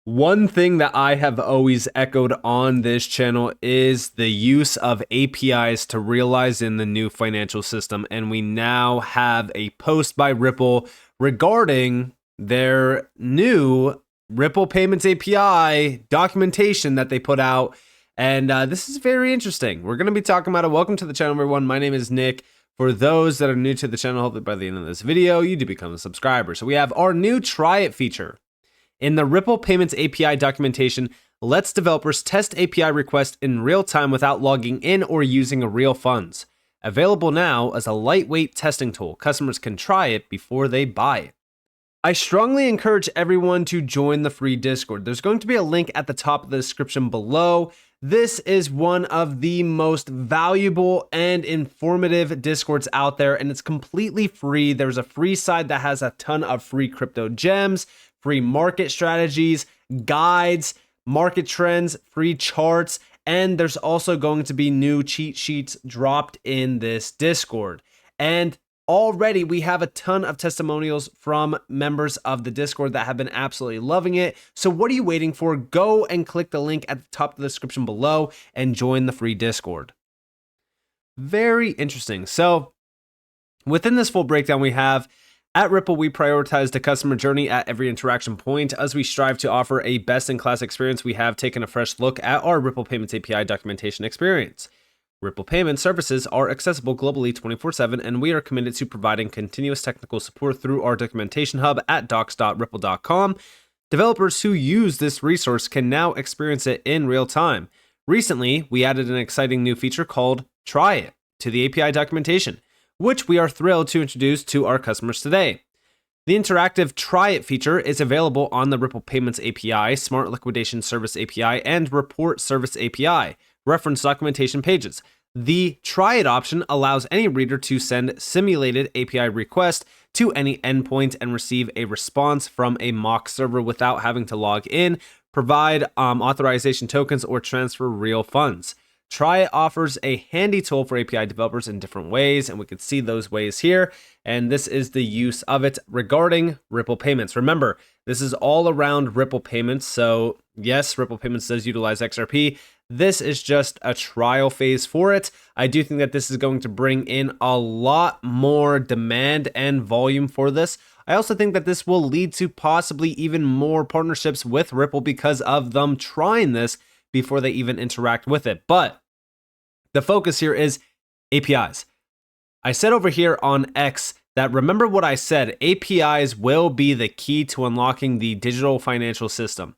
One thing that I have always echoed on this channel is the use of APIs to realize in the new financial system. And we now have a post by Ripple regarding their new Ripple Payments API documentation that they put out. And this is very interesting. We're going to be talking about it. Welcome to the channel, everyone. My name is Nick. For those that are new to the channel, hopefully by the end of this video, you do become a subscriber. So we have our new Try It feature. In the Ripple Payments API documentation, lets developers test API requests in real time without logging in or using real funds. Available now as a lightweight testing tool. Customers can try it before they buy it. I strongly encourage everyone to join the free Discord. There's going to be a link at the top of the description below. This is one of the most valuable and informative Discords out there, and it's completely free. There's a free side that has a ton of free crypto gems, free market strategies, guides, market trends, free charts, and there's also going to be new cheat sheets dropped in this Discord. And already we have a ton of testimonials from members of the Discord that have been absolutely loving it. So what are you waiting for? Go and click the link at the top of the description below and join the free Discord. Very interesting. So within this full breakdown we have, at Ripple, we prioritize the customer journey at every interaction point. As we strive to offer a best-in-class experience, we have taken a fresh look at our Ripple Payments API documentation experience. Ripple Payment services are accessible globally 24/7, and we are committed to providing continuous technical support through our documentation hub at docs.ripple.com. Developers who use this resource can now experience it in real time. Recently, we added an exciting new feature called Try It to the API documentation, which we are thrilled to introduce to our customers today. The interactive Try It feature is available on the Ripple Payments API, Smart Liquidation Service API, and Report Service API reference documentation pages. The Try It option allows any reader to send simulated API requests to any endpoint and receive a response from a mock server without having to log in, provide authorization tokens, or transfer real funds. Try It offers a handy tool for API developers in different ways, and we can see those ways here. And this is the use of it regarding Ripple Payments. Remember, this is all around Ripple Payments. So yes, Ripple Payments does utilize XRP. This is just a trial phase for it. I do think that this is going to bring in a lot more demand and volume for this. I also think that this will lead to possibly even more partnerships with Ripple because of them trying this before they even interact with it. But the focus here is APIs. I said over here on X that remember what I said, APIs will be the key to unlocking the digital financial system.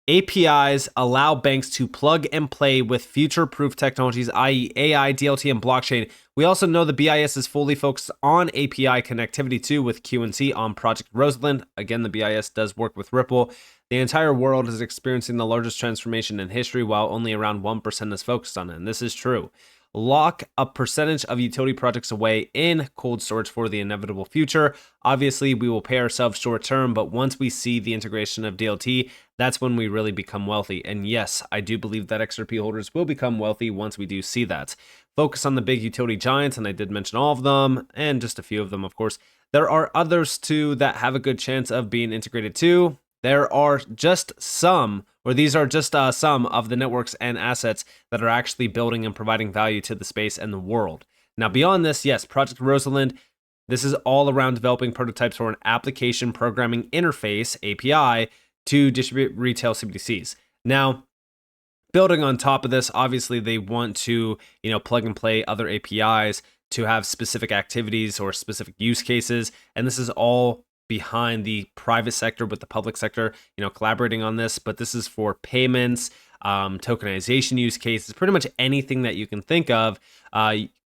APIs allow banks to plug and play with future-proof technologies, i.e. AI, DLT, and blockchain. We also know the BIS is fully focused on API connectivity too with QNC on Project Rosland. Again, the BIS does work with Ripple. The entire world is experiencing the largest transformation in history while only around 1% is focused on it, and this is true. Lock a percentage of utility projects away in cold storage for the inevitable future. Obviously, we will pay ourselves short term, but once we see the integration of DLT, that's when we really become wealthy. And yes, I do believe that XRP holders will become wealthy once we do see that. Focus on the big utility giants, and I did mention all of them, and just a few of them, of course. There are others too that have a good chance of being integrated too. There are just some, or these are just some of the networks and assets that are actually building and providing value to the space and the world. Now, beyond this, yes, Project Rosalind, this is all around developing prototypes for an application programming interface, API, to distribute retail CBDCs. Now, building on top of this, obviously they want to, plug and play other APIs to have specific activities or specific use cases, and this is all behind the private sector with the public sector, collaborating on this. But this is for payments, tokenization use cases, pretty much anything that you can think of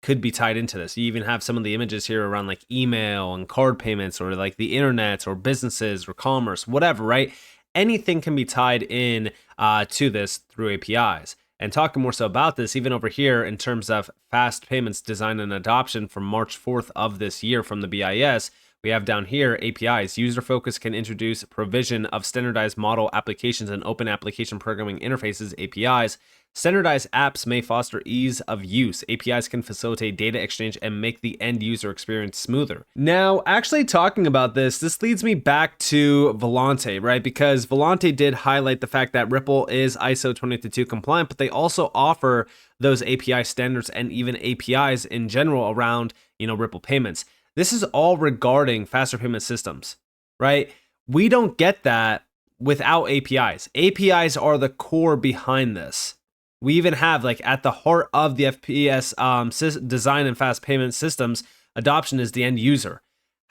could be tied into this. You even have some of the images here around like email and card payments or like the internet or businesses or commerce, whatever, right? Anything can be tied in to this through APIs. And talking more so about this, even over here in terms of fast payments design and adoption from March 4th of this year from the BIS, We have down here APIs. User focus can introduce provision of standardized model applications and open application programming interfaces, APIs. Standardized apps may foster ease of use. APIs can facilitate data exchange and make the end user experience smoother. Now, actually talking about this leads me back to Volante, right? Because Volante did highlight the fact that Ripple is ISO 20022 compliant, but they also offer those API standards and even APIs in general around, Ripple payments. This is all regarding faster payment systems, right? We don't get that without APIs. APIs are the core behind this. We even have, at the heart of the FPS design and fast payment systems, adoption is the end user.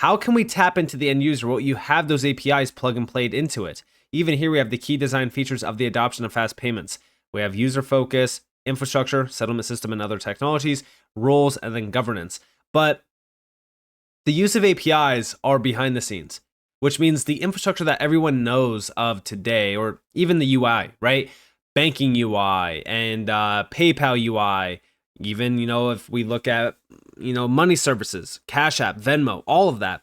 How can we tap into the end user? Well, you have those APIs plug and played into it. Even here, we have the key design features of the adoption of fast payments. We have user focus, infrastructure, settlement system, and other technologies, rules, and then governance. But the use of APIs are behind the scenes, which means the infrastructure that everyone knows of today, or even the UI, right? Banking UI and PayPal UI, even, if we look at, money services, Cash App, Venmo, all of that.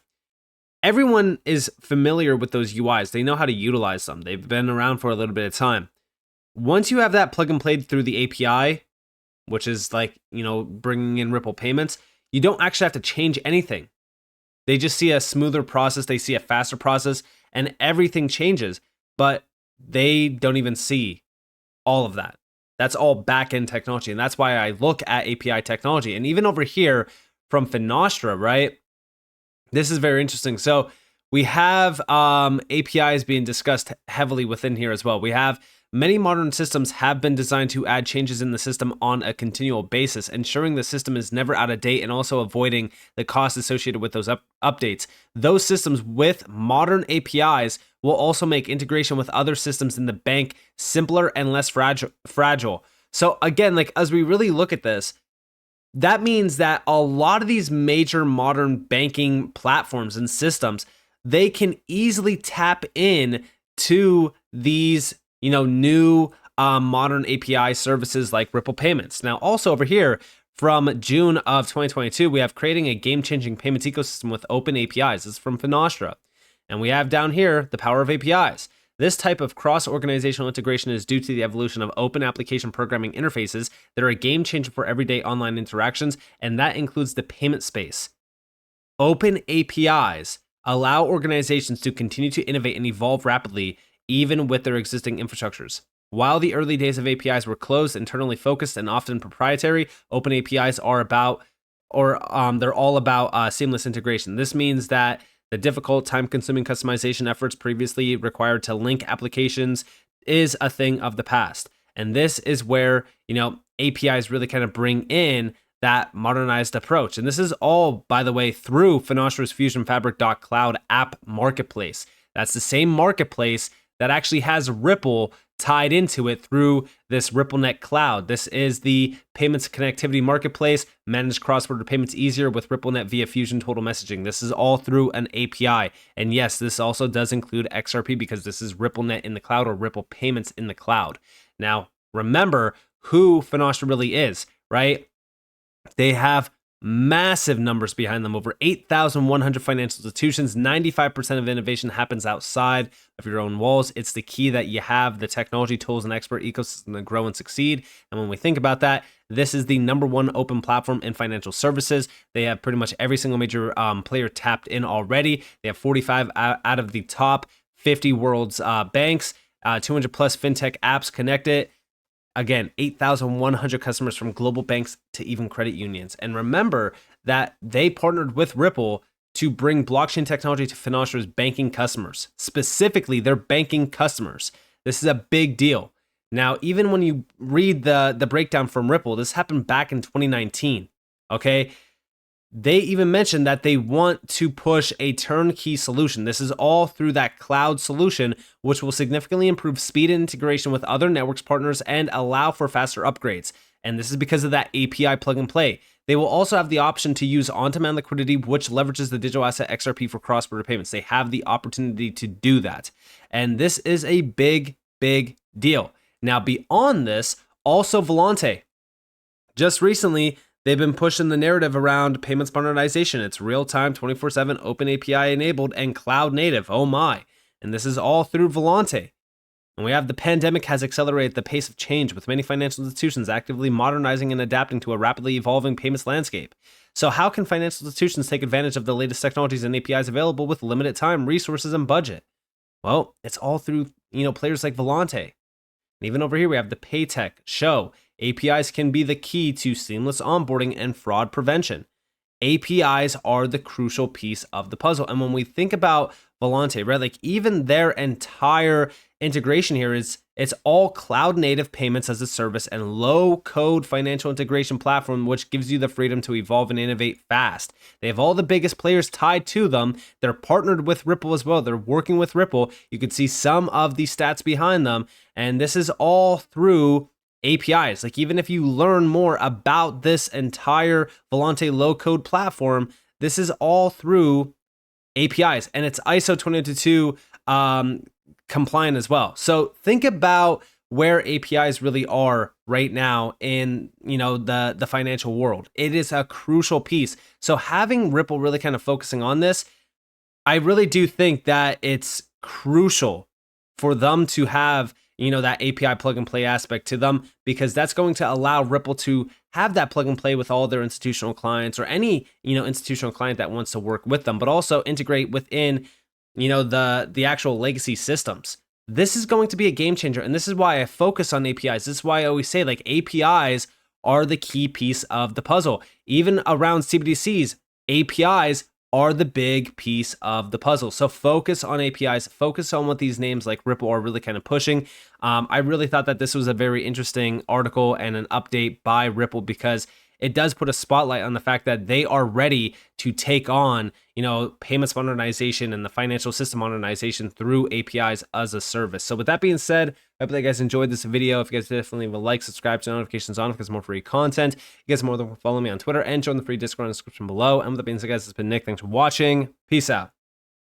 Everyone is familiar with those UIs. They know how to utilize them. They've been around for a little bit of time. Once you have that plug and played through the API, which is bringing in Ripple payments, you don't actually have to change anything. They just see a smoother process. They see a faster process and everything changes, but they don't even see all of that. That's all back-end technology. And that's why I look at API technology. And even over here from Finra, right? This is very interesting. So we have APIs being discussed heavily within here as well. We have many modern systems have been designed to add changes in the system on a continual basis, ensuring the system is never out of date and also avoiding the costs associated with those updates. Those systems with modern APIs will also make integration with other systems in the bank simpler and less fragile. So again, as we really look at this, that means that a lot of these major modern banking platforms and systems, they can easily tap in to these new modern API services like Ripple Payments. Now, also over here, from June of 2022, we have creating a game-changing payments ecosystem with open APIs. This is from Finra. And we have down here the power of APIs. This type of cross-organizational integration is due to the evolution of open application programming interfaces that are a game changer for everyday online interactions, and that includes the payment space. Open APIs allow organizations to continue to innovate and evolve rapidly, even with their existing infrastructures. While the early days of APIs were closed, internally focused, and often proprietary, open APIs they're all about seamless integration. This means that the difficult, time-consuming customization efforts previously required to link applications is a thing of the past. And this is where, APIs really kind of bring in that modernized approach. And this is all, by the way, through Finra's Fusion Fabric.cloud app marketplace. That's the same marketplace that actually has Ripple tied into it through this RippleNet cloud. This is the payments connectivity marketplace, manage cross-border payments easier with RippleNet via Fusion Total Messaging. This is all through an API. And yes, this also does include XRP because this is RippleNet in the cloud or Ripple Payments in the cloud. Now, remember who Finra really is, right? They have massive numbers behind them, over 8,100 financial institutions. 95% of innovation happens outside of your own walls. It's the key that you have the technology, tools, and expert ecosystem to grow and succeed. And when we think about that, this is the #1 open platform in financial services. They have pretty much every single major player tapped in already. They have 45 out of the top 50 world's banks, 200 plus fintech apps connected. Again, 8,100 customers from global banks to even credit unions. And remember that they partnered with Ripple to bring blockchain technology to Finra's banking customers, specifically their banking customers. This is a big deal. Now, even when you read the breakdown from Ripple, this happened back in 2019, okay? They even mentioned that they want to push a turnkey solution. This is all through that cloud solution, which will significantly improve speed and integration with other networks partners and allow for faster upgrades. And this is because of that API plug and play. They will also have the option to use on-demand liquidity, which leverages the digital asset XRP for cross-border payments. They have the opportunity to do that. And this is a big, big deal. Now, beyond this, also Volante. Just recently, They've been pushing the narrative around payments modernization. It's real-time, 24/7, open API enabled, and cloud native. Oh my. And this is all through Volante. And we have the pandemic has accelerated the pace of change, with many financial institutions actively modernizing and adapting to a rapidly evolving payments landscape. So how can financial institutions take advantage of the latest technologies and APIs available with limited time, resources, and budget? Well, it's all through, players like Volante. And even over here, we have the Paytech show. APIs can be the key to seamless onboarding and fraud prevention. APIs are the crucial piece of the puzzle. And when we think about Volante, right, like even their entire integration here it's all cloud native payments as a service and low code financial integration platform, which gives you the freedom to evolve and innovate fast. They have all the biggest players tied to them. They're partnered with Ripple as well. They're working with Ripple. You can see some of the stats behind them. And this is all through APIs. Like even if you learn more about this entire Volante low code platform, this is all through APIs, and it's ISO 20022 compliant as well. So think about where APIs really are right now in the financial world. It is a crucial piece. So having Ripple really kind of focusing on this, I really do think that it's crucial for them to have that API plug and play aspect to them, because that's going to allow Ripple to have that plug and play with all their institutional clients or any, institutional client that wants to work with them, but also integrate within, the actual legacy systems. This is going to be a game changer. And this is why I focus on APIs. This is why I always say like APIs are the key piece of the puzzle. Even around CBDCs, APIs are the big piece of the puzzle. So focus on APIs, focus on what these names like Ripple are really kind of pushing. I really thought that this was a very interesting article and an update by Ripple, because it does put a spotlight on the fact that they are ready to take on, payments modernization and the financial system modernization through APIs as a service. So with that being said, I hope that you guys enjoyed this video. If you guys definitely leave a like, subscribe, turn notifications on because more free content. You guys are more than welcome to follow me on Twitter and join the free Discord in the description below. And with that being said, guys, it's been Nick. Thanks for watching. Peace out.